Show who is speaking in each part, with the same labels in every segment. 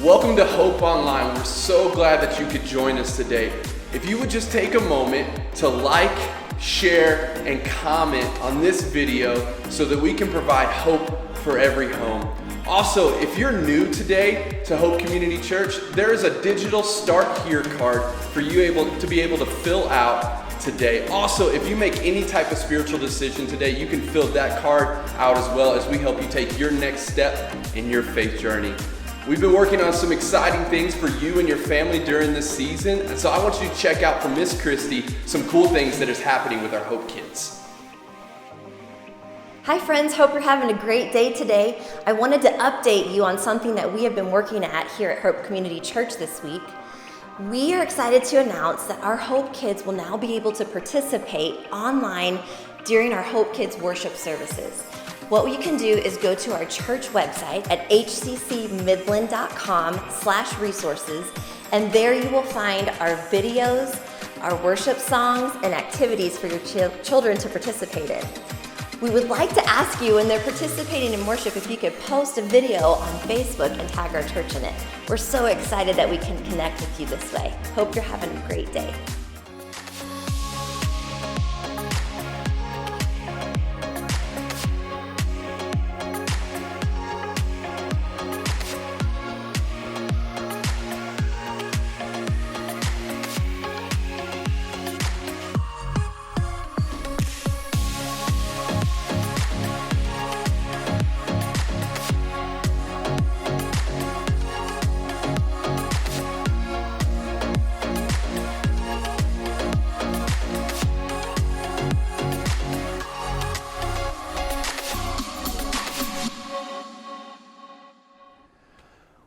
Speaker 1: Welcome to Hope Online. We're so glad that you could join us today. If you would just take a moment to like, share, and comment on this video so that we can provide hope for every home. Also, if you're new today to Hope Community Church, there is a digital Start Here card for you to be able to fill out today. Also, if you make any type of spiritual decision today, you can fill that card out as well as we help you take your next step in your faith journey. We've been working on some exciting things for you and your family during this season, and so I want you to check out from Miss Christy some cool things that is happening with our Hope Kids.
Speaker 2: Hi friends, hope you're having a great day today. I wanted to update you on something that we have been working at here at Hope Community Church this week. We are excited to announce that our Hope Kids will now be able to participate online during our Hope Kids worship services. What you can do is go to our church website at hccmidland.com/resources, and there you will find our videos, our worship songs, and activities for your children to participate in. We would like to ask you when they're participating in worship if you could post a video on Facebook and tag our church in it. We're so excited that we can connect with you this way. Hope you're having a great day.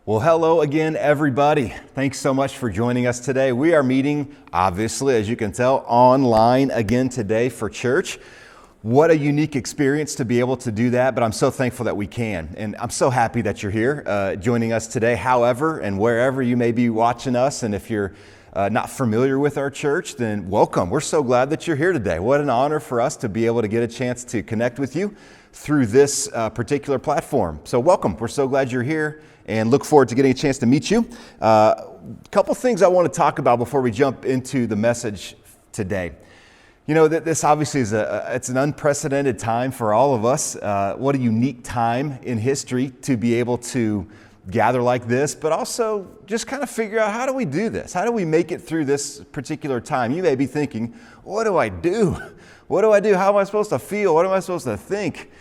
Speaker 3: Well, hello again, everybody. Thanks so much for joining us today. We are meeting, obviously, as you can tell, online again today for church. What a unique experience to be able to do that, but I'm so thankful that we can. And I'm so happy that you're here joining us today, however and wherever you may be watching us. And if you're not familiar with our church, then welcome. We're so glad that you're here today. What an honor for us to be able to get a chance to connect with you through this particular platform. So welcome. We're so glad you're here and look forward to getting a chance to meet you. A couple things I want to talk about before we jump into the message today. You know, this obviously is it's an unprecedented time for all of us. What a unique time in history to be able to gather like this, but also just kind of figure out, how do we do this? How do we make it through this particular time? You may be thinking, what do I do? What do I do? How am I supposed to feel? What am I supposed to think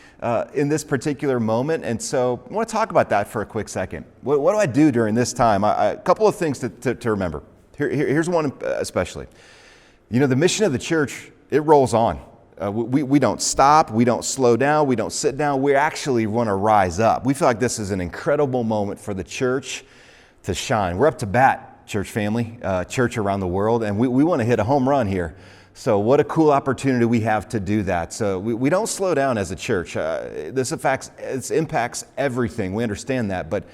Speaker 3: in this particular moment? And so I want to talk about that for a quick second. What do I do during this time? A couple of things to remember. Here's one especially. You know, the mission of the church, it rolls on. We don't stop, we don't slow down, we don't sit down. We actually want to rise up. We feel like this is an incredible moment for the church to shine. We're up to bat, church family, church around the world, and we want to hit a home run here. So what a cool opportunity we have to do that. So we don't slow down as a church. This impacts everything. We understand that, but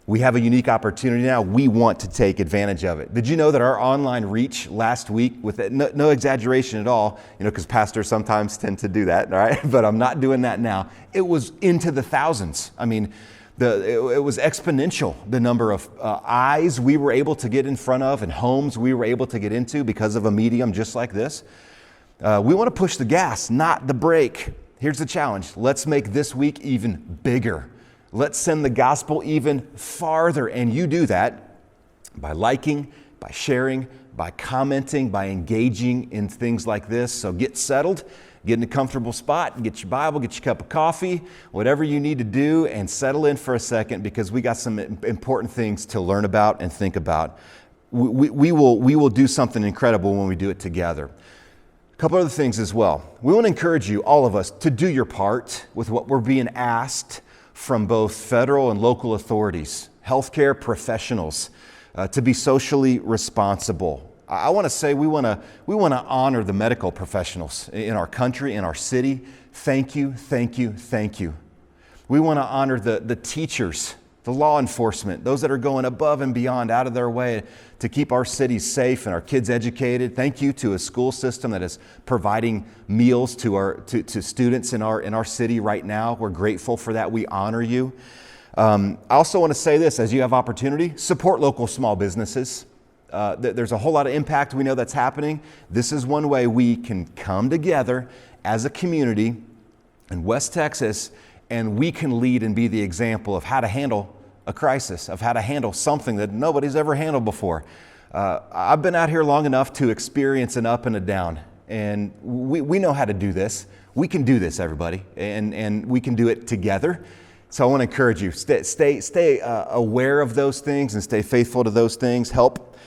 Speaker 3: we have a unique opportunity now. We want to take advantage of it. Did you know that our online reach last week, with no exaggeration at all, you know, because pastors sometimes tend to do that, all right? But I'm not doing that now. It was into the thousands. I mean, it was exponential, the number of eyes we were able to get in front of and homes we were able to get into because of a medium just like this. We want to push the gas, not the brake. Here's the challenge. Let's make this week even bigger. Let's send the gospel even farther. And you do that by liking, by sharing, by commenting, by engaging in things like this. So get settled. Get in a comfortable spot, get your Bible, get your cup of coffee, whatever you need to do, and settle in for a second, because we got some important things to learn about and think about. We will do something incredible when we do it together. A couple other things as well. We want to encourage you, all of us, to do your part with what we're being asked from both federal and local authorities, healthcare professionals, to be socially responsible. I want to say we want to honor the medical professionals in our country, in our city. Thank you, thank you, thank you. We want to honor the teachers, the law enforcement, those that are going above and beyond, out of their way to keep our cities safe and our kids educated. Thank you to a school system that is providing meals to students in our city right now. We're grateful for that. We honor you. I also want to say this, as you have opportunity, support local small businesses. There's a whole lot of impact we know that's happening. This is one way we can come together as a community in West Texas, and we can lead and be the example of how to handle a crisis, of how to handle something that nobody's ever handled before. I've been out here long enough to experience an up and a down, and we know how to do this. We can do this, everybody, and we can do it together. So I want to encourage you, stay aware of those things and stay faithful to those things. Help.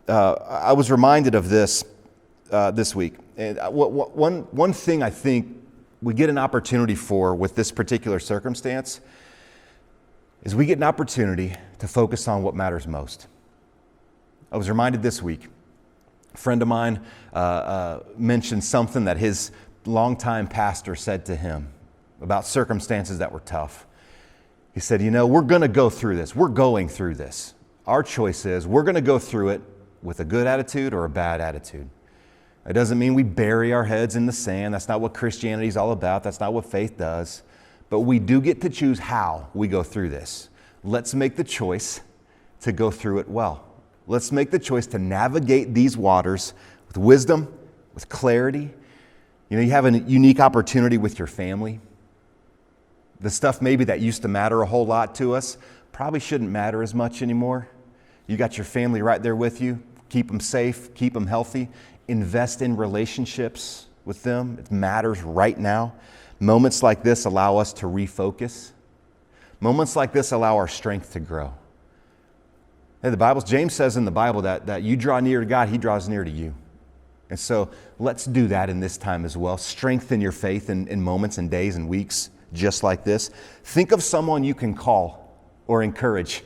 Speaker 3: I was reminded of this this week. And one thing I think we get an opportunity for with this particular circumstance is we get an opportunity to focus on what matters most. I was reminded this week, a friend of mine mentioned something that his longtime pastor said to him about circumstances that were tough. He said, we're going to go through this. We're going through this. Our choice is we're going to go through it with a good attitude or a bad attitude. It doesn't mean we bury our heads in the sand. That's not what Christianity is all about. That's not what faith does. But we do get to choose how we go through this. Let's make the choice to go through it well. Let's make the choice to navigate these waters with wisdom, with clarity. You have a unique opportunity with your family. The stuff maybe that used to matter a whole lot to us probably shouldn't matter as much anymore. You got your family right there with you. Keep them safe, keep them healthy. Invest in relationships with them. It matters right now. Moments like this allow us to refocus. Moments like this allow our strength to grow. Hey, James says in the Bible that you draw near to God, He draws near to you. And so let's do that in this time as well. Strengthen your faith in moments and days and weeks just like this. Think of someone you can call or encourage.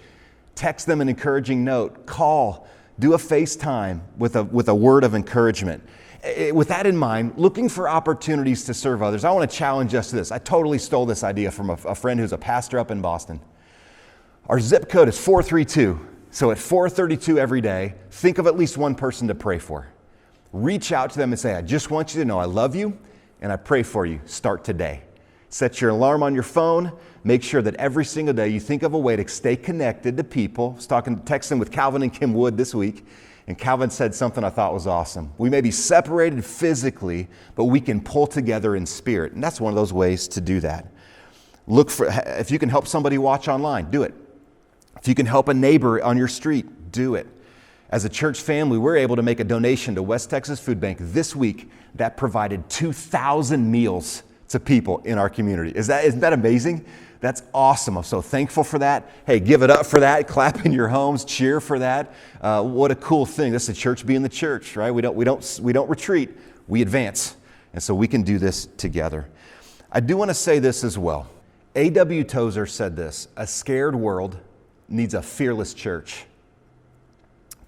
Speaker 3: Text them an encouraging note. Call. Do a FaceTime with a word of encouragement. With that in mind, looking for opportunities to serve others, I want to challenge us to this. I totally stole this idea from a friend who's a pastor up in Boston. Our zip code is 432. So at 4:32 every day, think of at least one person to pray for. Reach out to them and say, I just want you to know I love you and I pray for you. Start today. Set your alarm on your phone. Make sure that every single day you think of a way to stay connected to people. I was texting with Calvin and Kim Wood this week, and Calvin said something I thought was awesome. We may be separated physically, but we can pull together in spirit. And that's one of those ways to do that. If you can help somebody watch online, do it. If you can help a neighbor on your street, do it. As a church family, we're able to make a donation to West Texas Food Bank this week that provided 2,000 meals to people in our community. Isn't that amazing? That's awesome. I'm so thankful for that. Hey, give it up for that. Clap in your homes. Cheer for that. What a cool thing. This is the church being the church, right? We don't retreat. We advance. And so we can do this together. I do want to say this as well. A.W. Tozer said this: a scared world needs a fearless church.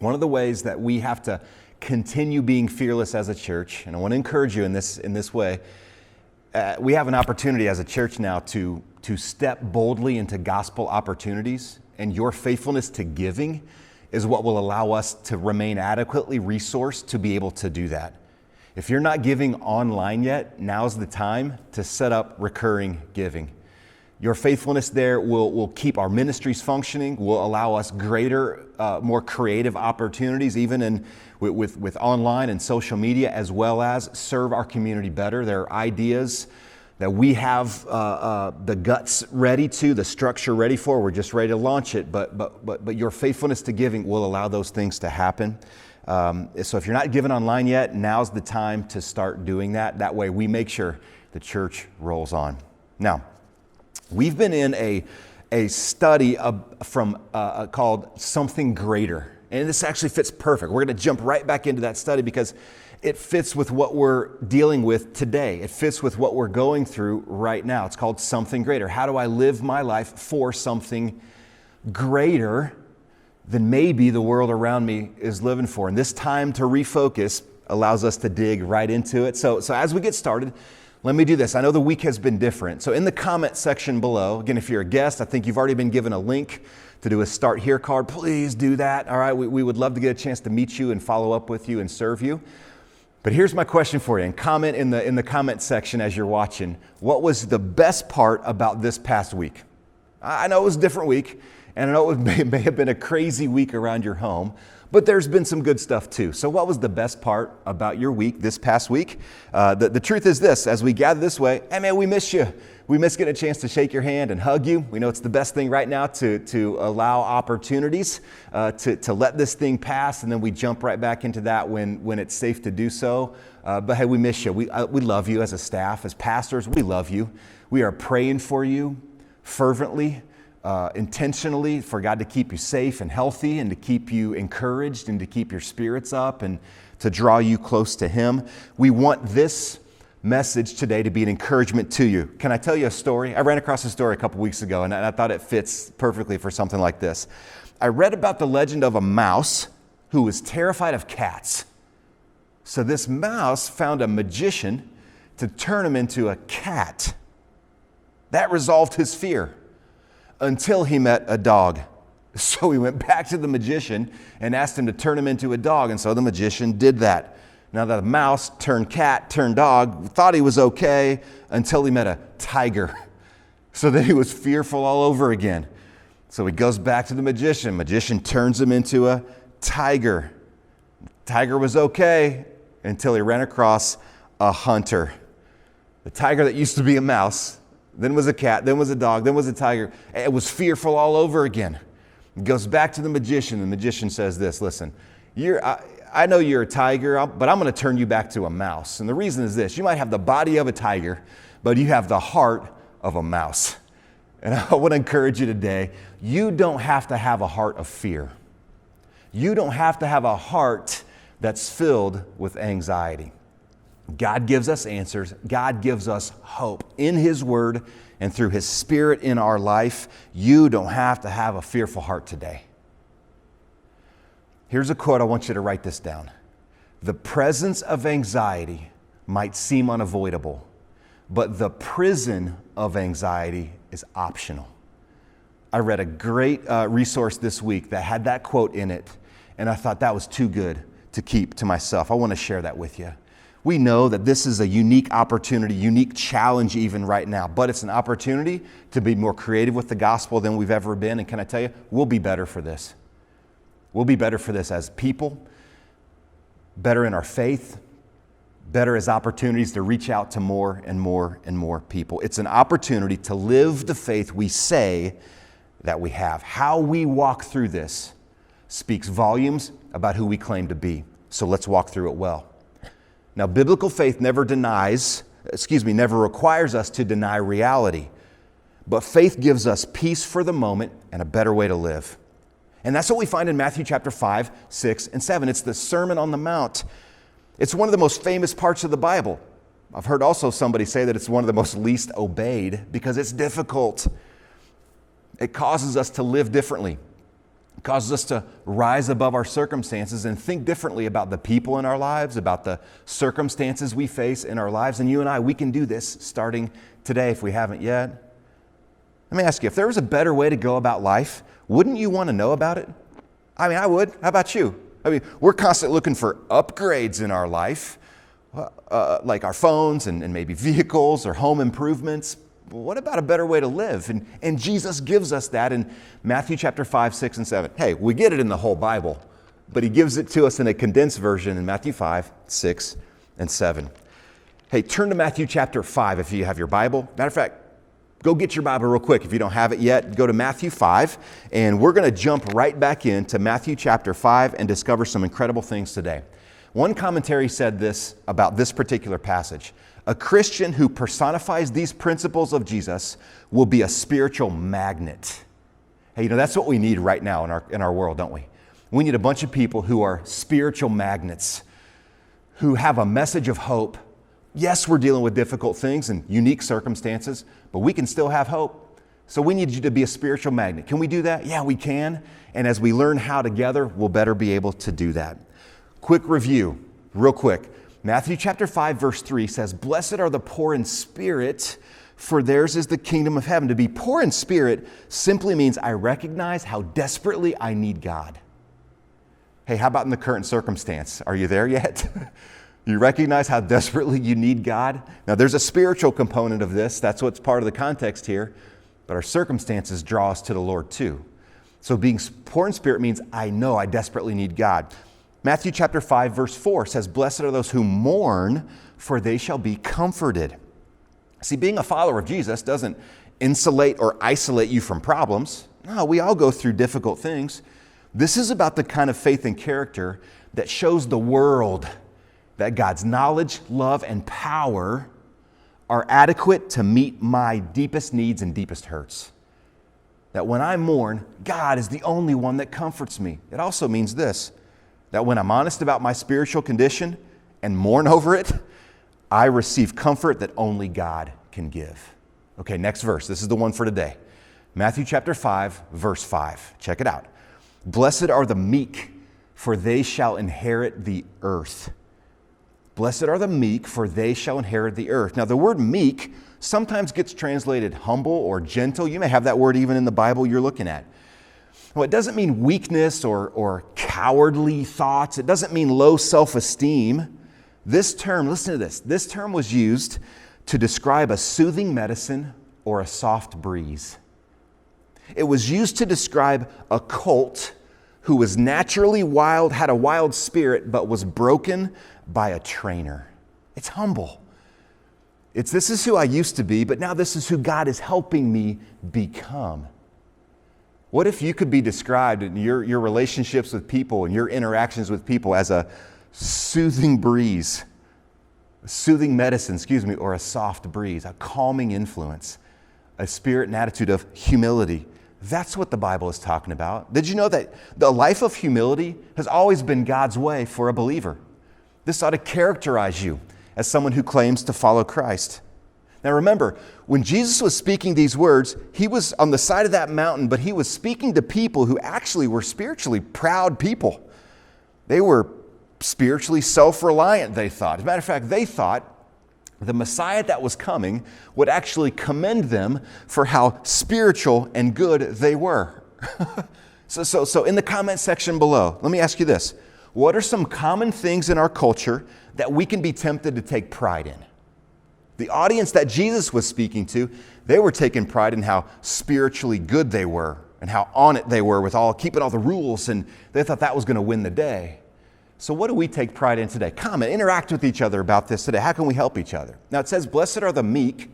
Speaker 3: One of the ways that we have to continue being fearless as a church, and I want to encourage you in this way, we have an opportunity as a church now to step boldly into gospel opportunities, and your faithfulness to giving is what will allow us to remain adequately resourced to be able to do that. If you're not giving online yet, now's the time to set up recurring giving. Your faithfulness there will keep our ministries functioning, will allow us greater, more creative opportunities, even with online and social media, as well as serve our community better. There are ideas that we have the guts ready to, the structure ready for. We're just ready to launch it, but your faithfulness to giving will allow those things to happen. So if you're not giving online yet, now's the time to start doing that. That way we make sure the church rolls on. Now, we've been in a study called Something Greater. And this actually fits perfect. We're going to jump right back into that study because it fits with what we're dealing with today. It fits with what we're going through right now. It's called Something Greater. How do I live my life for something greater than maybe the world around me is living for? And this time to refocus allows us to dig right into it. So as we get started, let me do this. I know the week has been different. So in the comment section below, again, if you're a guest, I think you've already been given a link to do a Start Here card. Please do that. All right, we would love to get a chance to meet you and follow up with you and serve you. But here's my question for you, and comment in the comment section as you're watching. What was the best part about this past week? I know it was a different week, and I know it may have been a crazy week around your home, but there's been some good stuff too. So what was the best part about your week this past week? The truth is this: as we gather this way, hey man, we miss you. We miss getting a chance to shake your hand and hug you. We know it's the best thing right now to allow opportunities to let this thing pass, and then we jump right back into that when it's safe to do so. But hey, we miss you. We love you as a staff, as pastors. We love you. We are praying for you fervently, intentionally, for God to keep you safe and healthy, and to keep you encouraged, and to keep your spirits up, and to draw you close to Him. We want this message today to be an encouragement to you. Can I tell you a story? I ran across a story a couple weeks ago, and I thought it fits perfectly for something like this. I read about the legend of a mouse who was terrified of cats. So this mouse found a magician to turn him into a cat. That resolved his fear until he met a dog. So he went back to the magician and asked him to turn him into a dog, and so the magician did that. Now the mouse turned cat, turned dog, thought he was okay until he met a tiger. So then he was fearful all over again. So he goes back to the magician. Magician turns him into a tiger. Tiger was okay until he ran across a hunter. The tiger that used to be a mouse, then was a cat, then was a dog, then was a tiger. It was fearful all over again. He goes back to the magician. The magician says this: listen, I know you're a tiger, but I'm going to turn you back to a mouse. And the reason is this: you might have the body of a tiger, but you have the heart of a mouse. And I want to encourage you today, you don't have to have a heart of fear. You don't have to have a heart that's filled with anxiety. God gives us answers. God gives us hope in His Word and through His Spirit in our life. You don't have to have a fearful heart today. Here's a quote. I want you to write this down. The presence of anxiety might seem unavoidable, but the prison of anxiety is optional. I read a great resource this week that had that quote in it, and I thought that was too good to keep to myself. I want to share that with you. We know that this is a unique opportunity, unique challenge even right now, but it's an opportunity to be more creative with the gospel than we've ever been. And can I tell you, we'll be better for this. We'll be better for this as people, better in our faith, better as opportunities to reach out to more and more and more people. It's an opportunity to live the faith we say that we have. How we walk through this speaks volumes about who we claim to be. So let's walk through it well. Now, biblical faith never requires us to deny reality, but faith gives us peace for the moment and a better way to live. And that's what we find in Matthew chapter 5, 6, and 7. It's the Sermon on the Mount. It's one of the most famous parts of the Bible. I've heard also somebody say that it's one of the most least obeyed because it's difficult. It causes us to live differently. It causes us to rise above our circumstances and think differently about the people in our lives, about the circumstances we face in our lives. And you and I, we can do this starting today if we haven't yet. Let me ask you, if there was a better way to go about life, wouldn't you want to know about it? I mean, I would. How about you? I mean, we're constantly looking for upgrades in our life, like our phones and maybe vehicles or home improvements. What about a better way to live? And Jesus gives us that in Matthew chapter 5, 6, and 7. Hey, we get it in the whole Bible, but He gives it to us in a condensed version in Matthew 5, 6, and 7. Hey, turn to Matthew chapter 5 if you have your Bible. Matter of fact, go get your Bible real quick. If you don't have it yet, go to Matthew 5, and we're going to jump right back into Matthew chapter 5 and discover some incredible things today. One commentary said this about this particular passage: a Christian who personifies these principles of Jesus will be a spiritual magnet. Hey, that's what we need right now in our world, don't we? We need a bunch of people who are spiritual magnets, who have a message of hope. Yes, we're dealing with difficult things and unique circumstances, but we can still have hope. So we need you to be a spiritual magnet. Can we do that? Yeah, we can. And as we learn how together, we'll better be able to do that. Quick review, real quick. Matthew chapter 5, verse 3 says, "Blessed are the poor in spirit, for theirs is the kingdom of heaven." To be poor in spirit simply means I recognize how desperately I need God. Hey, how about in the current circumstance? Are you there yet? You recognize how desperately you need God? Now, there's a spiritual component of this. That's what's part of the context here. but our circumstances draw us to the Lord too. So being poor in spirit means I know I desperately need God. Matthew chapter 5, verse 4 says, "Blessed are those who mourn, for they shall be comforted." See, being a follower of Jesus doesn't insulate or isolate you from problems. No, we all go through difficult things. This is about the kind of faith and character that shows the world that God's knowledge, love, and power are adequate to meet my deepest needs and deepest hurts. That when I mourn, God is the only one that comforts me. It also means this, that when I'm honest about my spiritual condition and mourn over it, I receive comfort that only God can give. Okay, next verse. This is the one for today. Matthew chapter 5, verse 5. Check it out. "Blessed are the meek, for they shall inherit the earth." Blessed are the meek, for they shall inherit the earth. Now, the word meek sometimes gets translated humble or gentle. You may have that word even in the Bible you're looking at. Well, it doesn't mean weakness or cowardly thoughts. It doesn't mean low self-esteem. This term, listen to this, this term was used to describe a soothing medicine or a soft breeze. It was used to describe a colt who was naturally wild, had a wild spirit, but was broken by a trainer. It's humble. This is who I used to be, but now this is who God is helping me become. What if you could be described in your relationships with people and your interactions with people as a soothing breeze, a soothing medicine, or a soft breeze, a calming influence, a spirit and attitude of humility? That's what the Bible is talking about. Did you know that the life of humility has always been God's way for a believer? This ought to characterize you as someone who claims to follow Christ. Now remember, when Jesus was speaking these words, he was on the side of that mountain, but he was speaking to people who actually were spiritually proud people. They were spiritually self-reliant, they thought. As a matter of fact, they thought the Messiah that was coming would actually commend them for how spiritual and good they were. So in the comment section below, let me ask you this. What are some common things in our culture that we can be tempted to take pride in? The audience that Jesus was speaking to, they were taking pride in how spiritually good they were and how on it they were with keeping all the rules, and they thought that was going to win the day. So what do we take pride in today? Comment, interact with each other about this today. How can we help each other? Now it says, "Blessed are the meek,"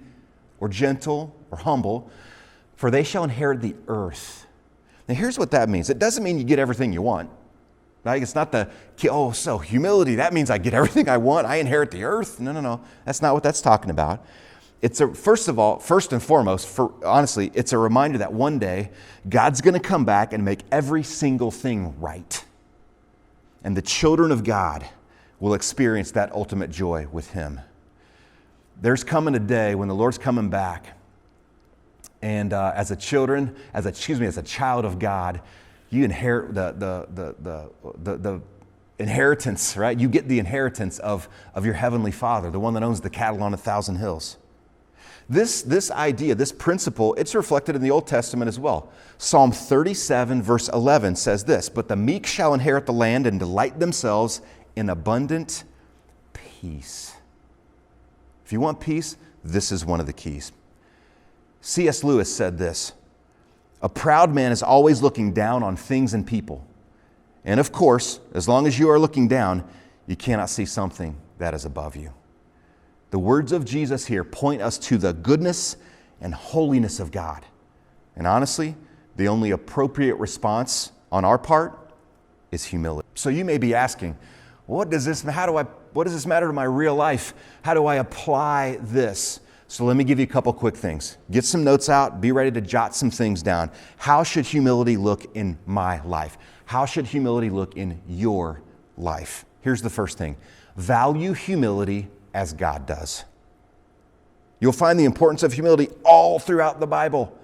Speaker 3: or gentle, or humble, "for they shall inherit the earth." Now here's what that means. It doesn't mean you get everything you want. Right? It's not so humility, that means I get everything I want, I inherit the earth. No. That's not what that's talking about. First and foremost, honestly, it's a reminder that one day God's going to come back and make every single thing right. And the children of God will experience that ultimate joy with Him. There's coming a day when the Lord's coming back, and as a child of God, you inherit the inheritance, right? You get the inheritance of your heavenly Father, the one that owns the cattle on 1,000 hills. This idea, this principle, it's reflected in the Old Testament as well. Psalm 37, verse 11 says this, "But the meek shall inherit the land and delight themselves in abundant peace." If you want peace, this is one of the keys. C.S. Lewis said this, "A proud man is always looking down on things and people. And of course, as long as you are looking down, you cannot see something that is above you." The words of Jesus here point us to the goodness and holiness of God. And honestly, the only appropriate response on our part is humility. So you may be asking, what does this matter to my real life? How do I apply this? So let me give you a couple quick things. Get some notes out, be ready to jot some things down. How should humility look in my life? How should humility look in your life? Here's the first thing. Value humility as God does. You'll find the importance of humility all throughout the Bible,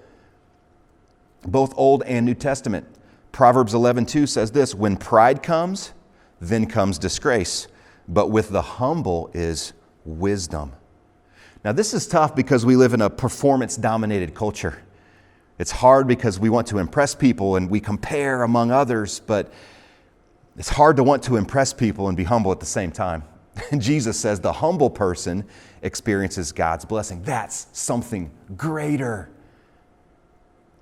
Speaker 3: both Old and New Testament. Proverbs 11:2 says this, "When pride comes, then comes disgrace, but with the humble is wisdom." Now this is tough because we live in a performance-dominated culture. It's hard because we want to impress people and we compare among others, but it's hard to want to impress people and be humble at the same time. Jesus says the humble person experiences God's blessing. That's something greater.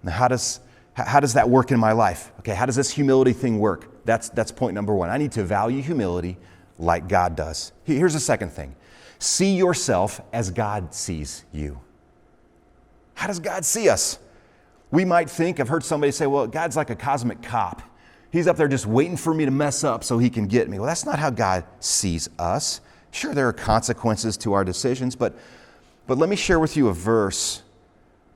Speaker 3: Now, how does that work in my life? Okay, how does this humility thing work? That's point number one. I need to value humility like God does. Here's the second thing. See yourself as God sees you. How does God see us? We might think, I've heard somebody say, well, God's like a cosmic cop. He's up there just waiting for me to mess up so he can get me. Well, that's not how God sees us. Sure, there are consequences to our decisions, but let me share with you a verse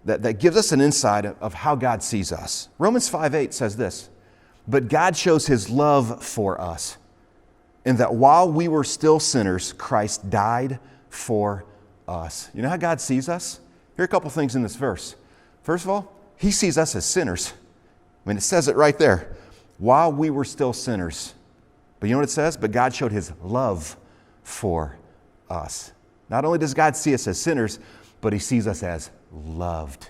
Speaker 3: that gives us an insight of how God sees us. Romans 5:8 says this, but God shows his love for us in that while we were still sinners, Christ died for us. You know how God sees us? Here are a couple things in this verse. First of all, he sees us as sinners. I mean, it says it right there. While we were still sinners. But you know what it says? But God showed his love for us. Not only does God see us as sinners, but he sees us as loved.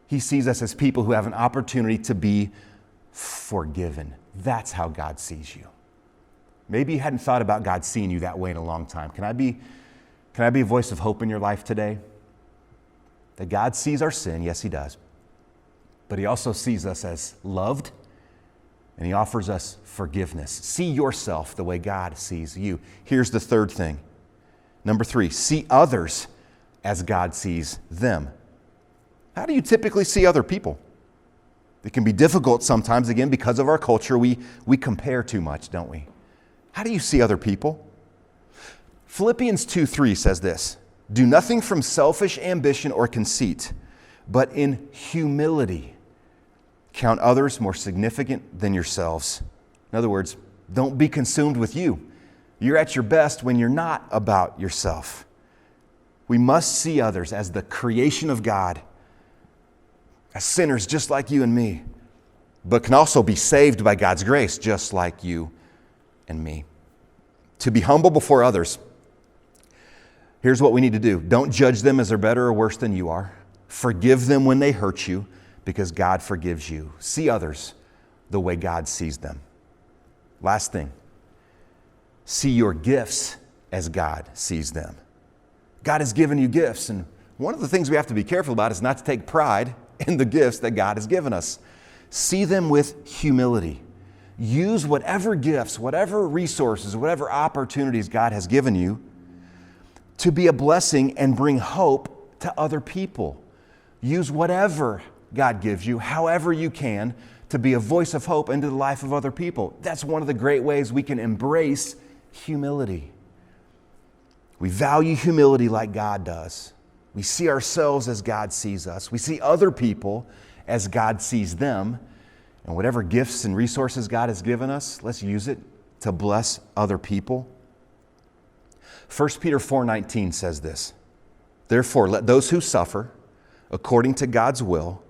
Speaker 3: He sees us as people who have an opportunity to be forgiven. That's how God sees you. Maybe you hadn't thought about God seeing you that way in a long time. Can I be a voice of hope in your life today? That God sees our sin, yes, he does. But he also sees us as loved, and he offers us forgiveness. See yourself the way God sees you. Here's the third thing. Number 3, see others as God sees them. How do you typically see other people? It can be difficult sometimes, again, because of our culture. We compare too much, don't we? How do you see other people? Philippians 2:3 says this, do nothing from selfish ambition or conceit, but in humility count others more significant than yourselves. In other words, don't be consumed with you. You're at your best when you're not about yourself. We must see others as the creation of God, as sinners just like you and me, but can also be saved by God's grace just like you and me. To be humble before others, here's what we need to do. Don't judge them as they're better or worse than you are. Forgive them when they hurt you because God forgives you. See others the way God sees them. Last thing, see your gifts as God sees them. God has given you gifts, and one of the things we have to be careful about is not to take pride in the gifts that God has given us. See them with humility. Use whatever gifts, whatever resources, whatever opportunities God has given you to be a blessing and bring hope to other people. Use whatever God gives you, however you can, to be a voice of hope into the life of other people. That's one of the great ways we can embrace humility. We value humility like God does. We see ourselves as God sees us. We see other people as God sees them. And whatever gifts and resources God has given us, let's use it to bless other people. 1 Peter 4:19 says this, therefore, let those who suffer according to God's will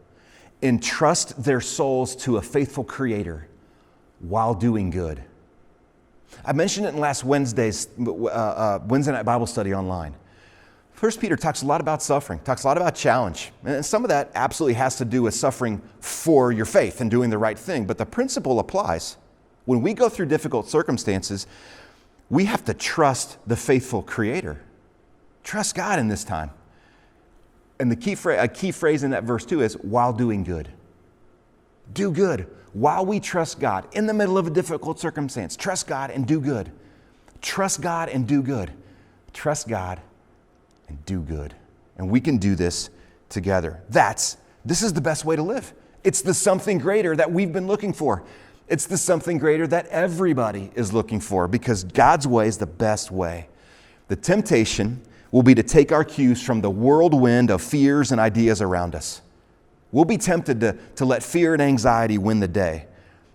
Speaker 3: entrust their souls to a faithful Creator while doing good. I mentioned it in last Wednesday's Wednesday night Bible study online. 1 Peter talks a lot about suffering, talks a lot about challenge. And some of that absolutely has to do with suffering for your faith and doing the right thing. But the principle applies. When we go through difficult circumstances, we have to trust the faithful Creator. Trust God in this time. And a key phrase in that verse too is, while doing good. Do good. While we trust God in the middle of a difficult circumstance, trust God and do good. Trust God and do good. Trust God and do good. And we can do this together. This is the best way to live. It's the something greater that we've been looking for. It's the something greater that everybody is looking for because God's way is the best way. The temptation will be to take our cues from the whirlwind of fears and ideas around us. We'll be tempted to let fear and anxiety win the day.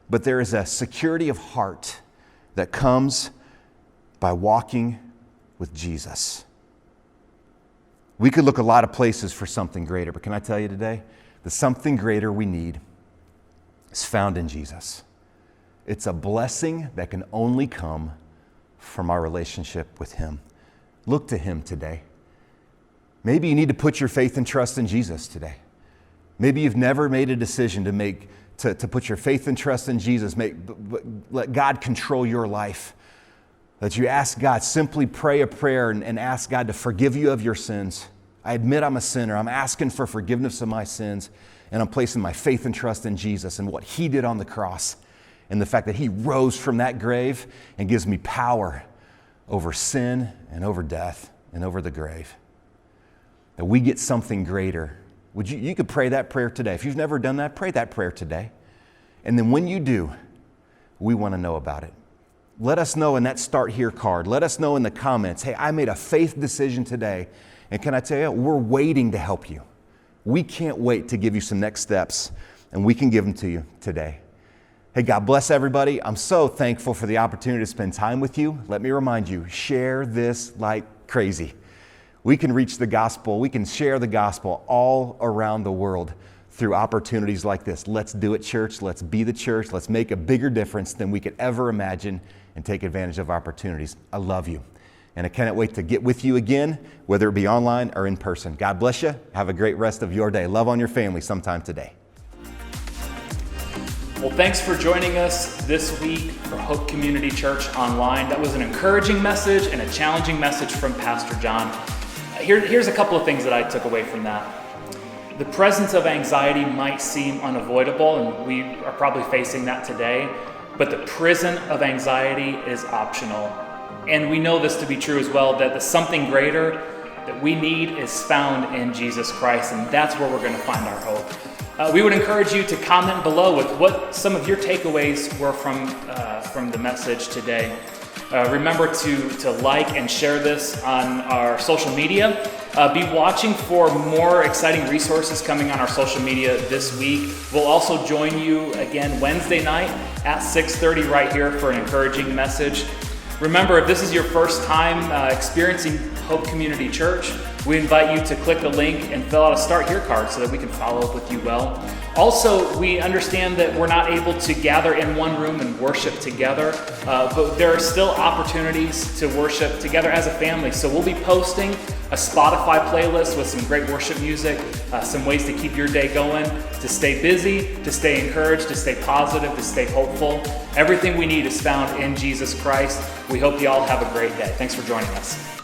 Speaker 3: But there is a security of heart that comes by walking with Jesus. We could look a lot of places for something greater, but can I tell you today, the something greater we need is found in Jesus. It's a blessing that can only come from our relationship with Him. Look to Him today. Maybe you need to put your faith and trust in Jesus today. Maybe you've never made a decision to put your faith and trust in Jesus. Let God control your life. That you ask God, simply pray a prayer and ask God to forgive you of your sins. I admit I'm a sinner. I'm asking for forgiveness of my sins. and I'm placing my faith and trust in Jesus and what he did on the cross and the fact that he rose from that grave and gives me power over sin and over death and over the grave. That we get something greater. You could pray that prayer today. If you've never done that, pray that prayer today. And then when you do, we want to know about it. Let us know in that Start Here card. Let us know in the comments, hey, I made a faith decision today. And can I tell you, we're waiting to help you. We can't wait to give you some next steps, and we can give them to you today. Hey, God bless everybody. I'm so thankful for the opportunity to spend time with you. Let me remind you, share this like crazy. We can reach the gospel. We can share the gospel all around the world through opportunities like this. Let's do it, church. Let's be the church. Let's make a bigger difference than we could ever imagine and take advantage of opportunities. I love you. And I cannot wait to get with you again, whether it be online or in person. God bless you. Have a great rest of your day. Love on your family sometime today.
Speaker 4: Well, thanks for joining us this week for Hope Community Church Online. That was an encouraging message and a challenging message from Pastor John. Here's a couple of things that I took away from that. The presence of anxiety might seem unavoidable, and we are probably facing that today, but the prison of anxiety is optional. And we know this to be true as well, that the something greater that we need is found in Jesus Christ, and that's where we're going to find our hope. We would encourage you to comment below with what some of your takeaways were from the message today. Remember to like and share this on our social media. Be watching for more exciting resources coming on our social media this week. We'll also join you again Wednesday night at 6:30 right here for an encouraging message. Remember, if this is your first time experiencing Hope Community Church, we invite you to click the link and fill out a Start Here card so that we can follow up with you well. Also, we understand that we're not able to gather in one room and worship together, but there are still opportunities to worship together as a family. So we'll be posting a Spotify playlist with some great worship music, some ways to keep your day going, to stay busy, to stay encouraged, to stay positive, to stay hopeful. Everything we need is found in Jesus Christ. We hope you all have a great day. Thanks for joining us.